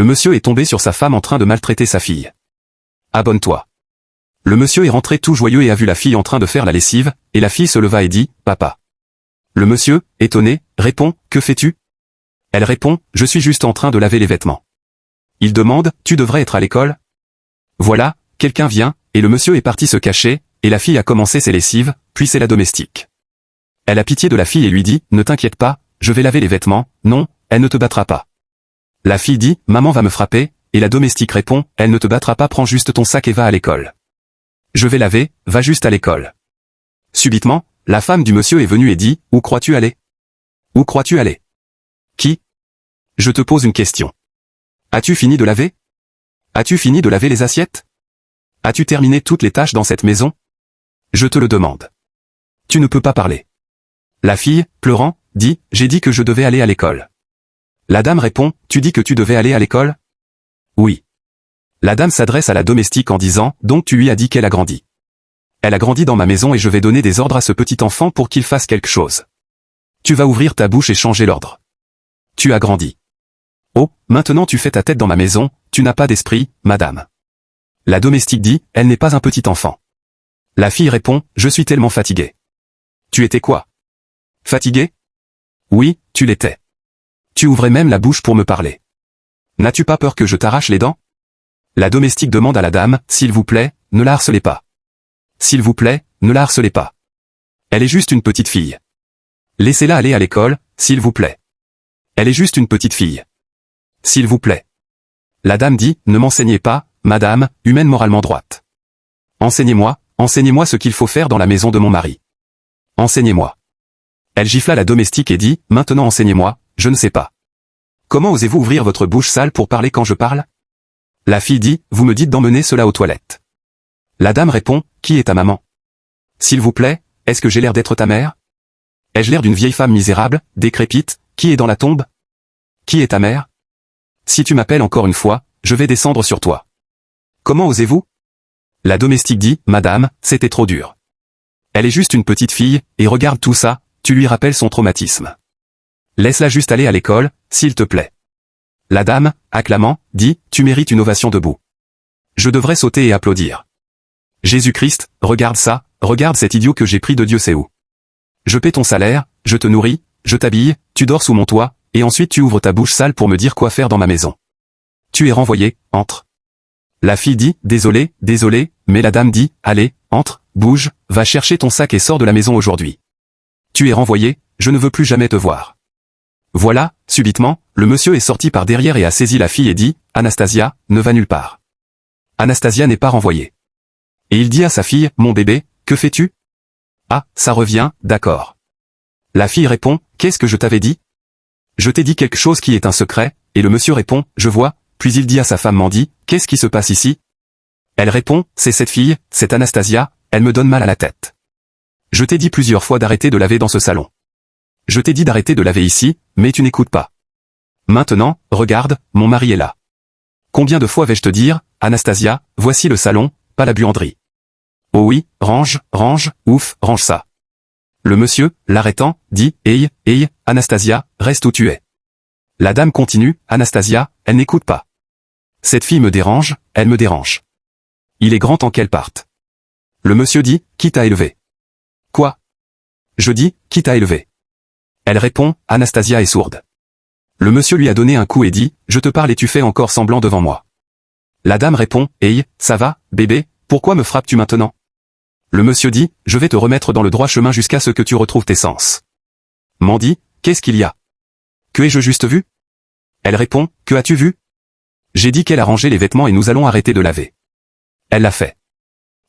Le monsieur est tombé sur sa femme en train de maltraiter sa fille. Abonne-toi. Le monsieur est rentré tout joyeux et a vu la fille en train de faire la lessive, et la fille se leva et dit, « Papa. » Le monsieur, étonné, répond, « Que fais-tu » Elle répond, « Je suis juste en train de laver les vêtements. » Il demande, « Tu devrais être à l'école » Voilà, quelqu'un vient, et le monsieur est parti se cacher, et la fille a commencé ses lessives, puis c'est la domestique. Elle a pitié de la fille et lui dit, « Ne t'inquiète pas, je vais laver les vêtements, non, elle ne te battra pas. » La fille dit, « Maman va me frapper », et la domestique répond, « Elle ne te battra pas, prends juste ton sac et va à l'école. » Je vais laver, va juste à l'école. Subitement, la femme du monsieur est venue et dit, « Où crois-tu aller ?»« Où crois-tu aller ?»« Qui ?»« Je te pose une question. As-tu fini de laver ? As-tu fini de laver les assiettes ? As-tu terminé toutes les tâches dans cette maison ? Je te le demande. Tu ne peux pas parler. » La fille, pleurant, dit, « J'ai dit que je devais aller à l'école. » La dame répond, « Tu dis que tu devais aller à l'école ? » Oui. La dame s'adresse à la domestique en disant, « Donc tu lui as dit qu'elle a grandi. Elle a grandi dans ma maison et je vais donner des ordres à ce petit enfant pour qu'il fasse quelque chose. Tu vas ouvrir ta bouche et changer l'ordre. Tu as grandi. Oh, maintenant tu fais ta tête dans ma maison, tu n'as pas d'esprit, madame. » La domestique dit, « Elle n'est pas un petit enfant. » La fille répond, « Je suis tellement fatiguée. » Tu étais quoi ? Fatiguée ? Oui, tu l'étais. Tu ouvrais même la bouche pour me parler. N'as-tu pas peur que je t'arrache les dents ? La domestique demande à la dame, « S'il vous plaît, ne la harcelez pas. S'il vous plaît, ne la harcelez pas. Elle est juste une petite fille. Laissez-la aller à l'école, s'il vous plaît. Elle est juste une petite fille. S'il vous plaît. » La dame dit, « Ne m'enseignez pas, madame, humaine moralement droite. Enseignez-moi, enseignez-moi ce qu'il faut faire dans la maison de mon mari. Enseignez-moi. » Elle gifla la domestique et dit, « Maintenant enseignez-moi, je ne sais pas. Comment osez-vous ouvrir votre bouche sale pour parler quand je parle ? » La fille dit, « Vous me dites d'emmener cela aux toilettes. » La dame répond, « Qui est ta maman ? S'il vous plaît, est-ce que j'ai l'air d'être ta mère ? Ai-je l'air d'une vieille femme misérable, décrépite, qui est dans la tombe ? Qui est ta mère ? Si tu m'appelles encore une fois, je vais descendre sur toi. Comment osez-vous ? » La domestique dit, « Madame, c'était trop dur. Elle est juste une petite fille, et regarde tout ça, tu lui rappelles son traumatisme. Laisse-la juste aller à l'école, s'il te plaît. » La dame, acclamant, dit, « Tu mérites une ovation debout. Je devrais sauter et applaudir. Jésus-Christ, regarde ça, regarde cet idiot que j'ai pris de Dieu sait où. Je paie ton salaire, je te nourris, je t'habille, tu dors sous mon toit, et ensuite tu ouvres ta bouche sale pour me dire quoi faire dans ma maison. Tu es renvoyé, entre. » La fille dit, « Désolé, désolé, mais la dame dit, « Allez, entre, bouge, va chercher ton sac et sors de la maison aujourd'hui. Tu es renvoyé, je ne veux plus jamais te voir. » Voilà, subitement, le monsieur est sorti par derrière et a saisi la fille et dit, « Anastasia, ne va nulle part. Anastasia n'est pas renvoyée. » Et il dit à sa fille, « Mon bébé, que fais-tu ? » Ah, ça revient, d'accord. La fille répond, « Qu'est-ce que je t'avais dit ? Je t'ai dit quelque chose qui est un secret, et le monsieur répond, « Je vois », puis il dit à sa femme Mandy, « Qu'est-ce qui se passe ici ? » Elle répond, « C'est cette fille, c'est Anastasia, elle me donne mal à la tête. Je t'ai dit plusieurs fois d'arrêter de laver dans ce salon. Je t'ai dit d'arrêter de laver ici, mais tu n'écoutes pas. Maintenant, regarde, mon mari est là. Combien de fois vais-je te dire, Anastasia, voici le salon, pas la buanderie. Oh oui, range, range, ouf, range ça. » Le monsieur, l'arrêtant, dit, « Hey, hey, Anastasia, reste où tu es. » La dame continue, « Anastasia, elle n'écoute pas. Cette fille me dérange, elle me dérange. Il est grand temps qu'elle parte. » Le monsieur dit, « Qui t'a élevé ? » Quoi ? Je dis, « Qui t'a élevé ? » Elle répond, « Anastasia est sourde. » Le monsieur lui a donné un coup et dit, « Je te parle et tu fais encore semblant devant moi. » La dame répond, « Hey, ça va, bébé, pourquoi me frappes-tu maintenant ? » Le monsieur dit, « Je vais te remettre dans le droit chemin jusqu'à ce que tu retrouves tes sens. » Mandy, « Qu'est-ce qu'il y a ? Que ai-je juste vu ? » Elle répond, « Que as-tu vu ? J'ai dit qu'elle a rangé les vêtements et nous allons arrêter de laver. Elle l'a fait. »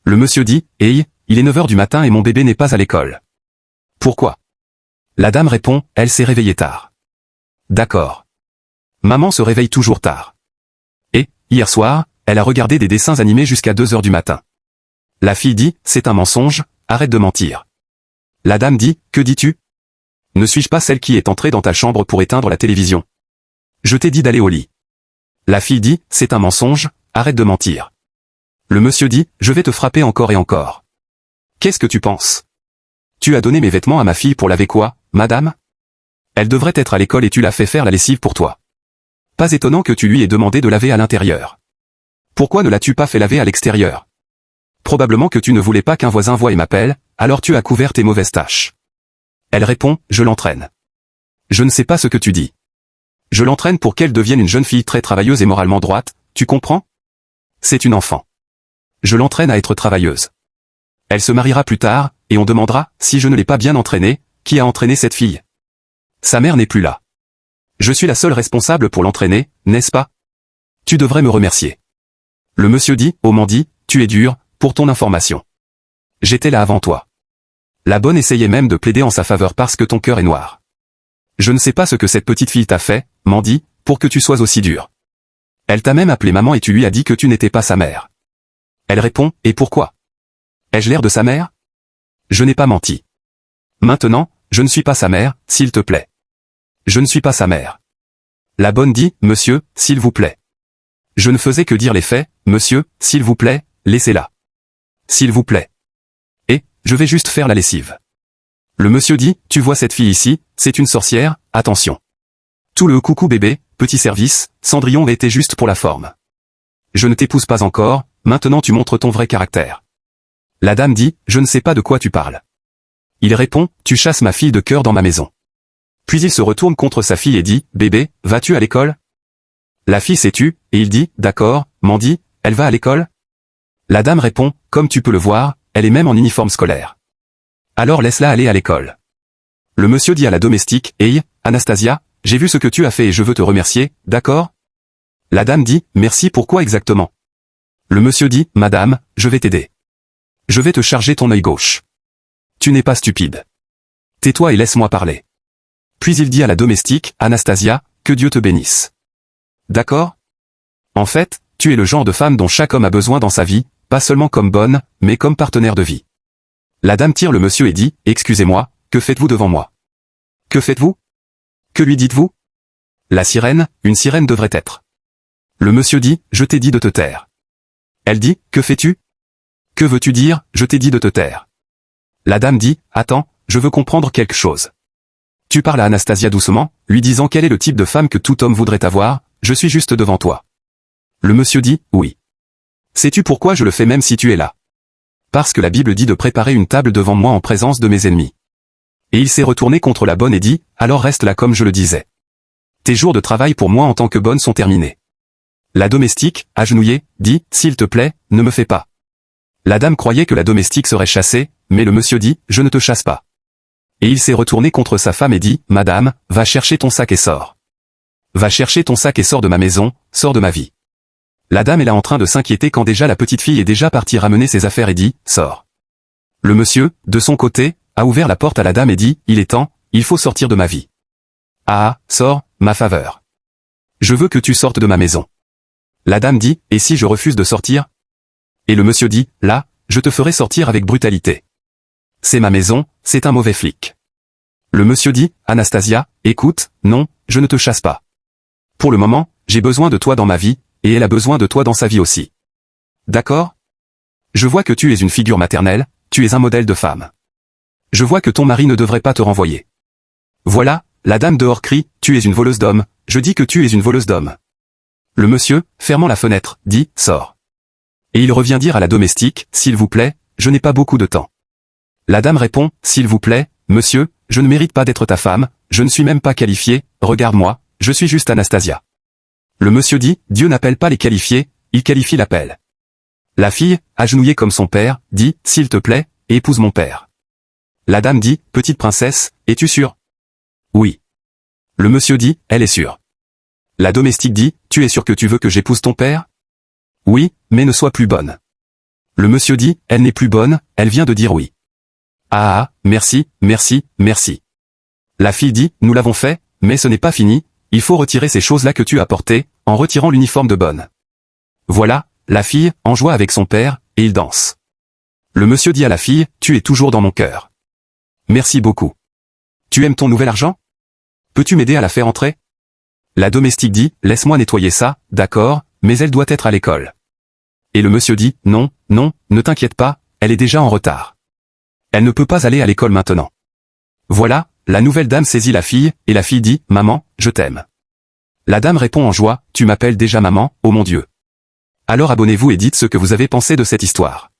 Le monsieur dit, « Hey, il est 9 heures du matin et mon bébé n'est pas à l'école. » Pourquoi ? La dame répond, « Elle s'est réveillée tard. » D'accord. Maman se réveille toujours tard. Et, hier soir, elle a regardé des dessins animés jusqu'à 2 heures du matin. La fille dit, « C'est un mensonge, arrête de mentir. » La dame dit, « Que dis-tu ? Ne suis-je pas celle qui est entrée dans ta chambre pour éteindre la télévision ? Je t'ai dit d'aller au lit. » La fille dit, « C'est un mensonge, arrête de mentir. » Le monsieur dit, « Je vais te frapper encore et encore. » Qu'est-ce que tu penses ? Tu as donné mes vêtements à ma fille pour laver quoi, madame ? Elle devrait être à l'école et tu l'as fait faire la lessive pour toi. Pas étonnant que tu lui aies demandé de laver à l'intérieur. Pourquoi ne l'as-tu pas fait laver à l'extérieur? Probablement que tu ne voulais pas qu'un voisin voie et m'appelle, alors tu as couvert tes mauvaises tâches. Elle répond, je l'entraîne. Je ne sais pas ce que tu dis. Je l'entraîne pour qu'elle devienne une jeune fille très travailleuse et moralement droite, tu comprends? C'est une enfant. Je l'entraîne à être travailleuse. Elle se mariera plus tard, et on demandera, si je ne l'ai pas bien entraînée, qui a entraîné cette fille? Sa mère n'est plus là. Je suis la seule responsable pour l'entraîner, n'est-ce pas? Tu devrais me remercier. Le monsieur dit, oh Mandy, tu es dur, pour ton information. J'étais là avant toi. La bonne essayait même de plaider en sa faveur parce que ton cœur est noir. Je ne sais pas ce que cette petite fille t'a fait, Mandy, pour que tu sois aussi dur. Elle t'a même appelé maman et tu lui as dit que tu n'étais pas sa mère. Elle répond, et pourquoi? Ai-je l'air de sa mère? Je n'ai pas menti. Maintenant, je ne suis pas sa mère, s'il te plaît. Je ne suis pas sa mère. La bonne dit, monsieur, s'il vous plaît. Je ne faisais que dire les faits, monsieur, s'il vous plaît, laissez-la. S'il vous plaît. Et, je vais juste faire la lessive. Le monsieur dit, tu vois cette fille ici, c'est une sorcière, attention. Tout le coucou bébé, petit service, Cendrillon était juste pour la forme. Je ne t'épouse pas encore, maintenant tu montres ton vrai caractère. La dame dit, je ne sais pas de quoi tu parles. Il répond, tu chasses ma fille de cœur dans ma maison. Puis il se retourne contre sa fille et dit, bébé, vas-tu à l'école? La fille s'est tue, et il dit, d'accord, Mandy, elle va à l'école? La dame répond, comme tu peux le voir, elle est même en uniforme scolaire. Alors laisse-la aller à l'école. Le monsieur dit à la domestique, hey, Anastasia, j'ai vu ce que tu as fait et je veux te remercier, d'accord? La dame dit, merci pourquoi exactement? Le monsieur dit, madame, je vais t'aider. Je vais te charger ton œil gauche. Tu n'es pas stupide. Tais-toi et laisse-moi parler. Puis il dit à la domestique, Anastasia, que Dieu te bénisse. D'accord? En fait, tu es le genre de femme dont chaque homme a besoin dans sa vie, pas seulement comme bonne, mais comme partenaire de vie. La dame tire le monsieur et dit, excusez-moi, que faites-vous devant moi? Que faites-vous? Que lui dites-vous? La sirène, une sirène devrait être. Le monsieur dit, je t'ai dit de te taire. Elle dit, que fais-tu? Que veux-tu dire, je t'ai dit de te taire. La dame dit, attends, je veux comprendre quelque chose. Tu parles à Anastasia doucement, lui disant quel est le type de femme que tout homme voudrait avoir, je suis juste devant toi. Le monsieur dit, oui. Sais-tu pourquoi je le fais même si tu es là? Parce que la Bible dit de préparer une table devant moi en présence de mes ennemis. Et il s'est retourné contre la bonne et dit, alors reste là comme je le disais. Tes jours de travail pour moi en tant que bonne sont terminés. La domestique, agenouillée, dit, s'il te plaît, ne me fais pas. La dame croyait que la domestique serait chassée, mais le monsieur dit, je ne te chasse pas. Et il s'est retourné contre sa femme et dit, madame, va chercher ton sac et sors. Va chercher ton sac et sors de ma maison, sors de ma vie. La dame est là en train de s'inquiéter quand déjà la petite fille est déjà partie ramener ses affaires et dit, sors. Le monsieur, de son côté, a ouvert la porte à la dame et dit, il est temps, il faut sortir de ma vie. Ah, sors, ma faveur. Je veux que tu sortes de ma maison. La dame dit, et si je refuse de sortir? Et le monsieur dit, là, je te ferai sortir avec brutalité. C'est ma maison, c'est un mauvais flic. Le monsieur dit, Anastasia, écoute, non, je ne te chasse pas. Pour le moment, j'ai besoin de toi dans ma vie, et elle a besoin de toi dans sa vie aussi. D'accord? Je vois que tu es une figure maternelle, tu es un modèle de femme. Je vois que ton mari ne devrait pas te renvoyer. Voilà, la dame dehors crie, tu es une voleuse d'hommes, je dis que tu es une voleuse d'hommes. Le monsieur, fermant la fenêtre, dit, sors. Et il revient dire à la domestique, s'il vous plaît, je n'ai pas beaucoup de temps. La dame répond, s'il vous plaît, monsieur, je ne mérite pas d'être ta femme, je ne suis même pas qualifiée, regarde-moi, je suis juste Anastasia. Le monsieur dit, Dieu n'appelle pas les qualifiés, il qualifie l'appel. La fille, agenouillée comme son père, dit, s'il te plaît, épouse mon père. La dame dit, petite princesse, es-tu sûre? Oui. Le monsieur dit, elle est sûre. La domestique dit, tu es sûre que tu veux que j'épouse ton père? Oui, mais ne sois plus bonne. Le monsieur dit, elle n'est plus bonne, elle vient de dire oui. Ah, merci, merci, merci. La fille dit, nous l'avons fait, mais ce n'est pas fini, il faut retirer ces choses-là que tu as portées, en retirant l'uniforme de bonne. Voilà, la fille, en joie avec son père, et il danse. Le monsieur dit à la fille, tu es toujours dans mon cœur. Merci beaucoup. Tu aimes ton nouvel argent? Peux-tu m'aider à la faire entrer? La domestique dit, laisse-moi nettoyer ça, d'accord, mais elle doit être à l'école. Et le monsieur dit, non, non, ne t'inquiète pas, elle est déjà en retard. Elle ne peut pas aller à l'école maintenant. Voilà, la nouvelle dame saisit la fille, et la fille dit, maman, je t'aime. La dame répond en joie, tu m'appelles déjà maman, oh mon Dieu. Alors abonnez-vous et dites ce que vous avez pensé de cette histoire.